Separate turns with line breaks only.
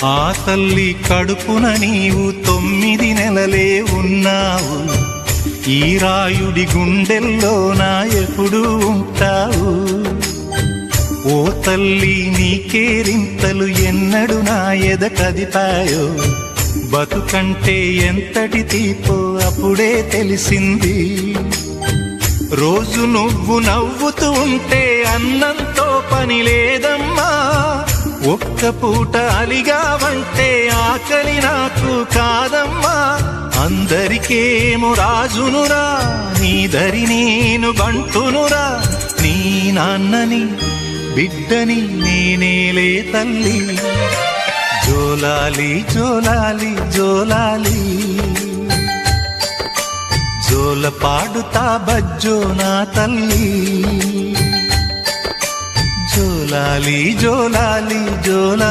ఆ తల్లి కడుపున నీవు 9 నెలలే ఉన్నావు. ఈ రాయుడి గుండెల్లో నా ఎప్పుడు ఉంటావు. ఓ తల్లి నీ కేరింతలు ఎన్నడు నా ఎద కదిపాయో. బతుకంటే ఎంతటి తీపో అప్పుడే తెలిసింది. రోజు నువ్వు నవ్వుతూ ఉంటే అన్నంతో పని లేదమ్మా. ఒక్క పూట అలిగావంటే ఆకలి నాకు కాదమ్మా. అందరికేమో రాజునురా, నీ దరి నేను బంటునురా. నీ నాన్నని బిడ్డని నేనేలే తల్లి. జోలాలి జోలాలి జోలాలి, జోల పాడుతా బజ్జో నా తల్లి. జోలాలి జోలాలి జోలాలి.